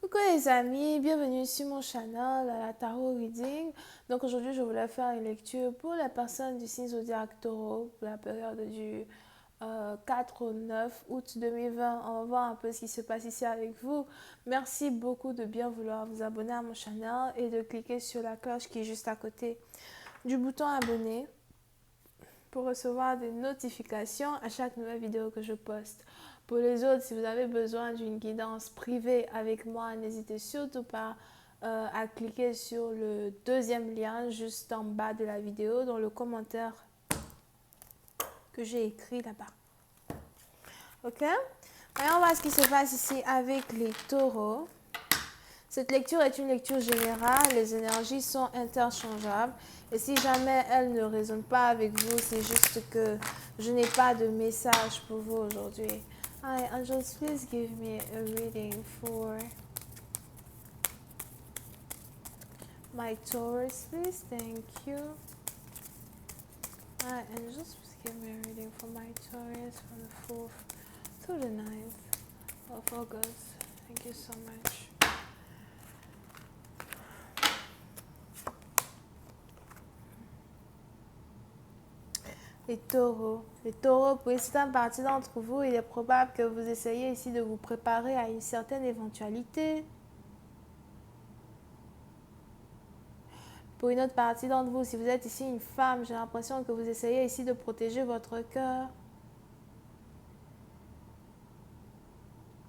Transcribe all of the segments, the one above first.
Coucou les amis, bienvenue sur mon channel à la Tarot Reading. Donc aujourd'hui je voulais faire une lecture pour les personnes du signe zodiaque Taureau pour la période du 4 au 9 août 2020. On va voir un peu ce qui se passe ici avec vous. Merci beaucoup de bien vouloir vous abonner à mon channel et de cliquer sur la cloche qui est juste à côté du bouton abonner pour recevoir des notifications à chaque nouvelle vidéo que je poste. Pour les autres, si vous avez besoin d'une guidance privée avec moi, n'hésitez surtout pas à cliquer sur le deuxième lien juste en bas de la vidéo dans le commentaire que j'ai écrit là-bas. Ok? Allez, on va voir ce qui se passe ici avec les taureaux. Cette lecture est une lecture générale, les énergies sont interchangeables et si jamais elles ne résonnent pas avec vous, c'est juste que je n'ai pas de message pour vous aujourd'hui. Hi, angels, please give me a reading for my Taurus, please. Thank you. Hi, angels, please give me a reading for my Taurus from the 4th to the 9th of August. Thank you so much. Les taureaux, pour une certaine partie d'entre vous, il est probable que vous essayiez ici de vous préparer à une certaine éventualité. Pour une autre partie d'entre vous, si vous êtes ici une femme, j'ai l'impression que vous essayez ici de protéger votre cœur.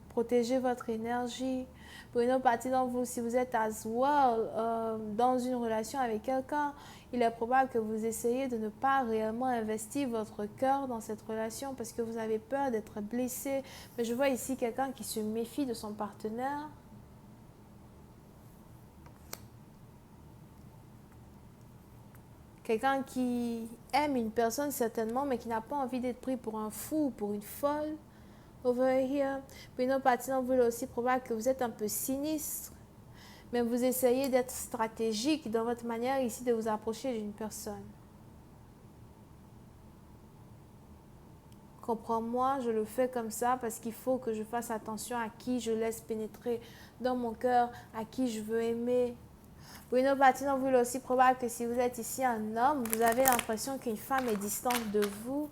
Protéger votre énergie. Pour une autre partie d'entre vous, si vous êtes as well dans une relation avec quelqu'un, il est probable que vous essayez de ne pas réellement investir votre cœur dans cette relation parce que vous avez peur d'être blessé. Mais je vois ici quelqu'un qui se méfie de son partenaire. Quelqu'un qui aime une personne certainement, mais qui n'a pas envie d'être pris pour un fou ou pour une folle. Over here. Puis une autre partie d'entre vous, il est aussi probable que vous êtes un peu sinistre. Mais vous essayez d'être stratégique dans votre manière ici de vous approcher d'une personne. Comprends-moi, je le fais comme ça parce qu'il faut que je fasse attention à qui je laisse pénétrer dans mon cœur, à qui je veux aimer. Pour une autre partie d'entre vous, il est aussi probable que si vous êtes ici un homme, vous avez l'impression qu'une femme est distante de vous.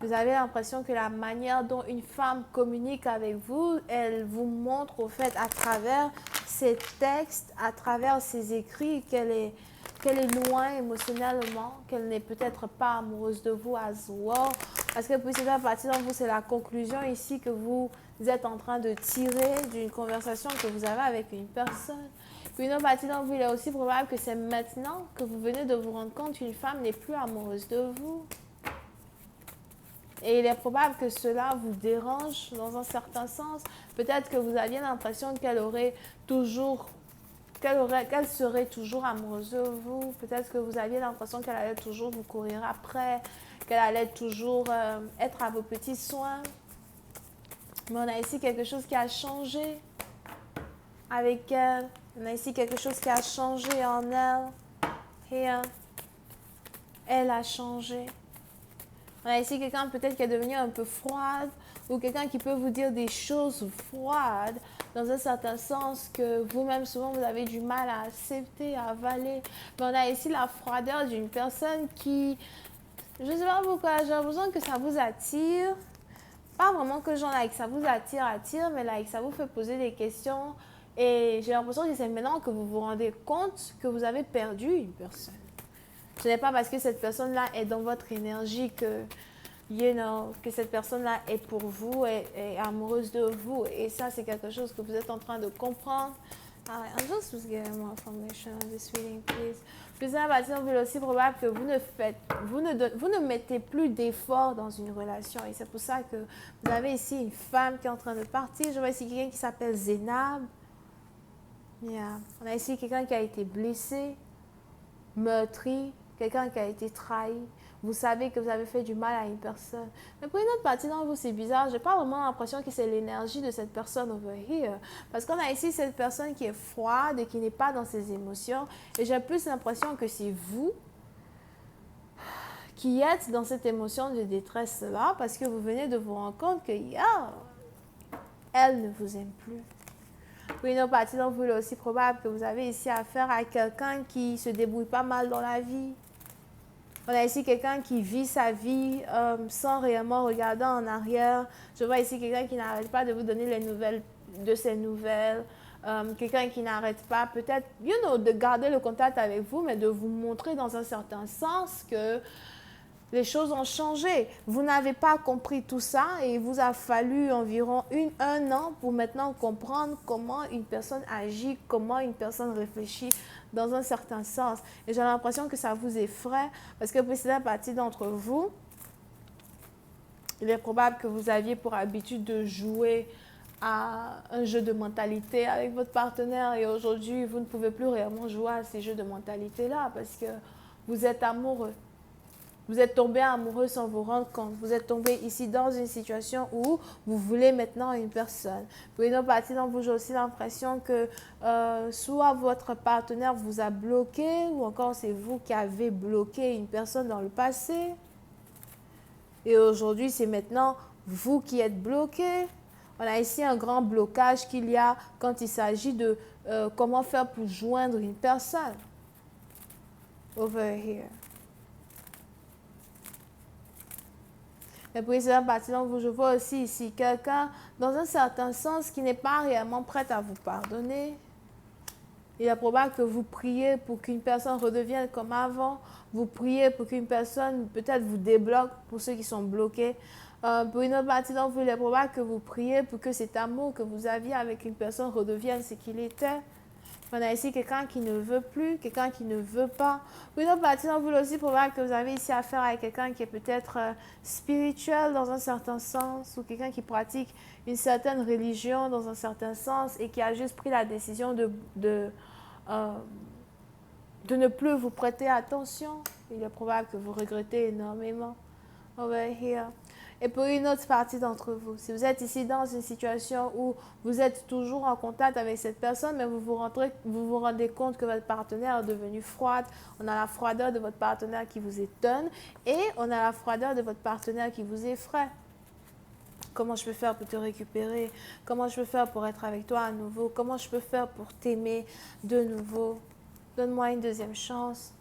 Vous avez l'impression que la manière dont une femme communique avec vous, elle vous montre au fait à travers ses textes, à travers ses écrits, qu'elle est loin émotionnellement, qu'elle n'est peut-être pas amoureuse de vous as well. Parce que pour cette partie d'entre vous, c'est la conclusion ici que vous êtes en train de tirer d'une conversation que vous avez avec une personne. Puis une autre partie d'entre vous, il est aussi probable que c'est maintenant que vous venez de vous rendre compte qu'une femme n'est plus amoureuse de vous. Et il est probable que cela vous dérange dans un certain sens. Peut-être que vous aviez l'impression qu'elle serait toujours amoureuse de vous. Peut-être que vous aviez l'impression qu'elle allait toujours vous courir après, qu'elle allait toujours être à vos petits soins. Mais on a ici quelque chose qui a changé avec elle. On a ici quelque chose qui a changé en elle. Et elle a changé. On a ici quelqu'un peut-être qui est devenu un peu froide ou quelqu'un qui peut vous dire des choses froides dans un certain sens que vous-même souvent vous avez du mal à accepter, à avaler. Mais on a ici la froideur d'une personne qui, je ne sais pas pourquoi, j'ai l'impression que ça vous attire. Pas vraiment que genre like, ça vous attire, mais like, ça vous fait poser des questions. Et j'ai l'impression que c'est maintenant que vous vous rendez compte que vous avez perdu une personne. Ce n'est pas parce que cette personne-là est dans votre énergie que, que cette personne-là est pour vous, est amoureuse de vous. Et ça, c'est quelque chose que vous êtes en train de comprendre. I'm just getting more information on this reading, please. Plus à partir de aussi probable que vous ne mettez plus d'efforts dans une relation. Et c'est pour ça que vous avez ici une femme qui est en train de partir. Je vois ici quelqu'un qui s'appelle Zénab. Yeah. On a ici quelqu'un qui a été blessé, meurtri, quelqu'un qui a été trahi. Vous savez que vous avez fait du mal à une personne. Mais pour une autre partie d'entre vous, c'est bizarre. Je n'ai pas vraiment l'impression que c'est l'énergie de cette personne over here. Parce qu'on a ici cette personne qui est froide et qui n'est pas dans ses émotions. Et j'ai plus l'impression que c'est vous qui êtes dans cette émotion de détresse-là parce que vous venez de vous rendre compte que, elle ne vous aime plus. Pour une autre partie d'entre vous, il est aussi probable que vous avez ici affaire à quelqu'un qui se débrouille pas mal dans la vie. On a ici quelqu'un qui vit sa vie sans réellement regarder en arrière. Je vois ici quelqu'un qui n'arrête pas de vous donner les nouvelles de ses nouvelles. Quelqu'un qui n'arrête pas peut-être, de garder le contact avec vous, mais de vous montrer dans un certain sens que les choses ont changé. Vous n'avez pas compris tout ça et il vous a fallu environ un an pour maintenant comprendre comment une personne agit, comment une personne réfléchit dans un certain sens. Et j'ai l'impression que ça vous effraie parce que pour certaines partie d'entre vous, il est probable que vous aviez pour habitude de jouer à un jeu de mentalité avec votre partenaire et aujourd'hui, vous ne pouvez plus réellement jouer à ces jeux de mentalité-là parce que vous êtes amoureux. Vous êtes tombé amoureux sans vous rendre compte. Vous êtes tombé ici dans une situation où vous voulez maintenant une personne. Pour une autre partie d'entre vous, j'ai aussi l'impression que soit votre partenaire vous a bloqué ou encore c'est vous qui avez bloqué une personne dans le passé. Et aujourd'hui, c'est maintenant vous qui êtes bloqué. On a ici un grand blocage qu'il y a quand il s'agit de comment faire pour joindre une personne. Over here. Et puis, c'est la partie dont je vois aussi ici quelqu'un, dans un certain sens, qui n'est pas réellement prêt à vous pardonner. Il est probable que vous priez pour qu'une personne redevienne comme avant. Vous priez pour qu'une personne peut-être vous débloque pour ceux qui sont bloqués. Pour une autre partie d'entre vous, il est probable que vous priez pour que cet amour que vous aviez avec une personne redevienne ce qu'il était. On a ici quelqu'un qui ne veut plus, quelqu'un qui ne veut pas. Pour une autre partie d'entre vous, il est aussi probable que vous avez ici affaire à quelqu'un qui est peut-être spirituel dans un certain sens ou quelqu'un qui pratique une certaine religion dans un certain sens et qui a juste pris la décision de ne plus vous prêter attention. Il est probable que vous regrettez énormément. Over here. Et pour une autre partie d'entre vous, si vous êtes ici dans une situation où vous êtes toujours en contact avec cette personne, mais vous vous rendez compte que votre partenaire est devenu froide, on a la froideur de votre partenaire qui vous étonne et on a la froideur de votre partenaire qui vous effraie. Comment je peux faire pour te récupérer? Comment je peux faire pour être avec toi à nouveau? Comment je peux faire pour t'aimer de nouveau? Donne-moi une deuxième chance.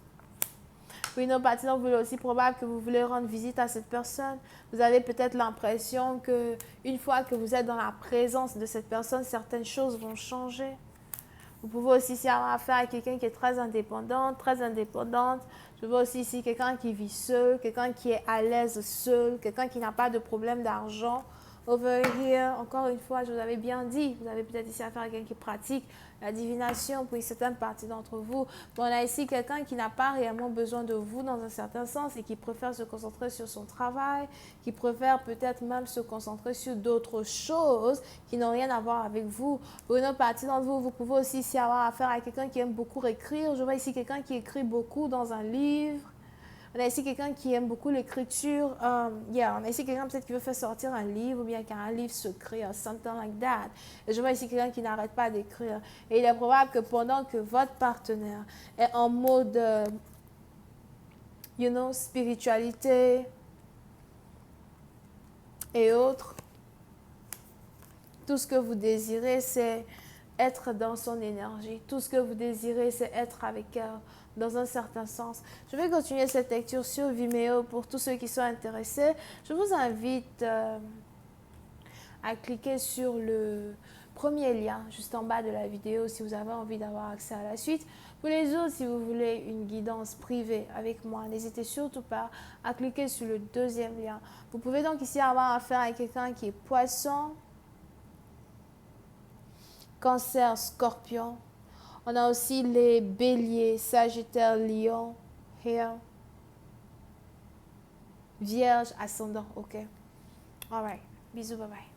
Pour une autre partie, donc, vous est aussi probable que vous voulez rendre visite à cette personne. Vous avez peut-être l'impression qu'une fois que vous êtes dans la présence de cette personne, certaines choses vont changer. Vous pouvez aussi ici avoir affaire à quelqu'un qui est très indépendant, très indépendante. Je vois aussi ici quelqu'un qui vit seul, quelqu'un qui est à l'aise seul, quelqu'un qui n'a pas de problème d'argent. Over here, encore une fois, je vous avais bien dit, vous avez peut-être ici affaire à quelqu'un qui pratique la divination pour une certaine partie d'entre vous. Mais on a ici quelqu'un qui n'a pas réellement besoin de vous dans un certain sens et qui préfère se concentrer sur son travail, qui préfère peut-être même se concentrer sur d'autres choses qui n'ont rien à voir avec vous. Pour une autre partie d'entre vous, vous pouvez aussi ici avoir affaire à quelqu'un qui aime beaucoup écrire. Je vois ici quelqu'un qui écrit beaucoup dans un livre. On a ici quelqu'un qui aime beaucoup l'écriture. On a ici quelqu'un peut-être qui veut faire sortir un livre ou bien qui a un livre secret, something like that. Et je vois ici quelqu'un qui n'arrête pas d'écrire. Et il est probable que pendant que votre partenaire est en mode, spiritualité et autres, tout ce que vous désirez, c'est être dans son énergie. Tout ce que vous désirez, c'est être avec elle dans un certain sens. Je vais continuer cette lecture sur Vimeo pour tous ceux qui sont intéressés. Je vous invite à cliquer sur le premier lien juste en bas de la vidéo si vous avez envie d'avoir accès à la suite. Pour les autres, si vous voulez une guidance privée avec moi, n'hésitez surtout pas à cliquer sur le deuxième lien. Vous pouvez donc ici avoir affaire à quelqu'un qui est poisson, Cancer, Scorpion. On a aussi les béliers, Sagittaire, Lion, here. Vierge, ascendant, ok. Alright, bisous, bye bye.